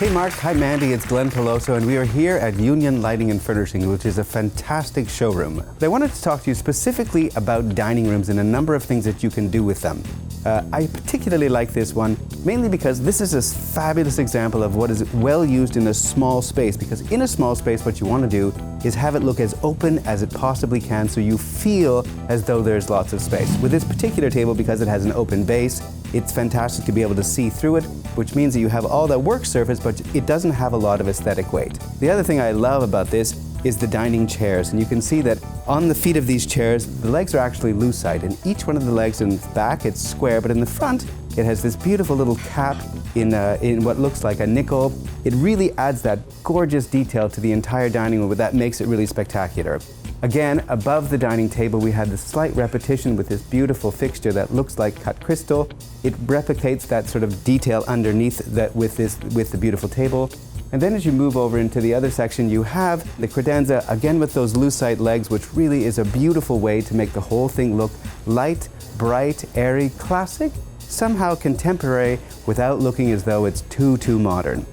Hey Mark, hi Mandy, it's Glen Peloso, and we are here at Union Lighting Furnishings, which is a fantastic showroom. But I wanted to talk to you specifically about dining rooms and a number of things that you can do with them. I particularly like this one, mainly because this is a fabulous example of what is well used in a small space, because in a small space what you want to do is have it look as open as it possibly can so you feel as though there's lots of space. With this particular table, because it has an open base, it's fantastic to be able to see through it, which means that you have all that work surface, but it doesn't have a lot of aesthetic weight. The other thing I love about this is the dining chairs, and you can see that on the feet of these chairs, the legs are actually lucite, and each one of the legs in the back, it's square, but in the front, it has this beautiful little cap in what looks like a nickel. It really adds that gorgeous detail to the entire dining room, but that makes it really spectacular. Again, above the dining table, we had this slight repetition with this beautiful fixture that looks like cut crystal. It replicates that sort of detail underneath that with the beautiful table. And then as you move over into the other section, you have the credenza, again with those lucite legs, which really is a beautiful way to make the whole thing look light, bright, airy, classic, somehow contemporary, without looking as though it's too modern.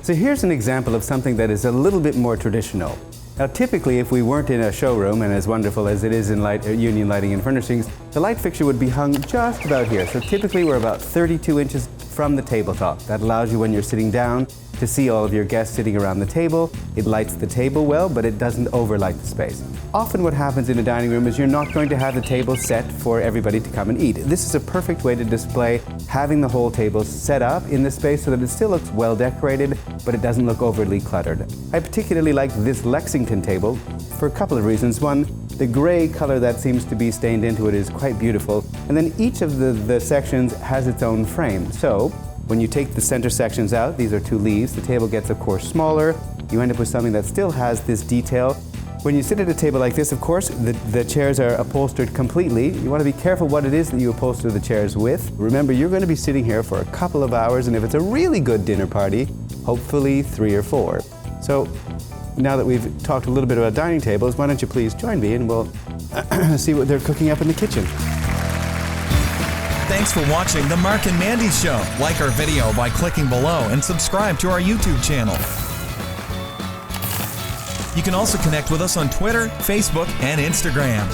So here's an example of something that is a little bit more traditional. Now typically, if we weren't in a showroom, and as wonderful as it is in Union Lighting Furnishings, the light fixture would be hung just about here. So typically we're about 32 inches from the tabletop. That allows you, when you're sitting down, to see all of your guests sitting around the table. It lights the table well, but it doesn't overlight the space. Often what happens in a dining room is you're not going to have the table set for everybody to come and eat. This is a perfect way to display having the whole table set up in the space so that it still looks well decorated, but it doesn't look overly cluttered. I particularly like this Lexington table for a couple of reasons. One, the gray color that seems to be stained into it is quite beautiful. And then each of the sections has its own frame. So when you take the center sections out, these are two leaves, the table gets, of course, smaller. You end up with something that still has this detail. When you sit at a table like this, of course, the chairs are upholstered completely. You want to be careful what it is that you upholster the chairs with. Remember, you're going to be sitting here for a couple of hours, and if it's a really good dinner party, hopefully 3 or 4. So now that we've talked a little bit about dining tables, why don't you please join me and we'll see what they're cooking up in the kitchen. Thanks for watching The Marc and Mandy Show. Like our video by clicking below and subscribe to our YouTube channel. You can also connect with us on Twitter, Facebook, and Instagram.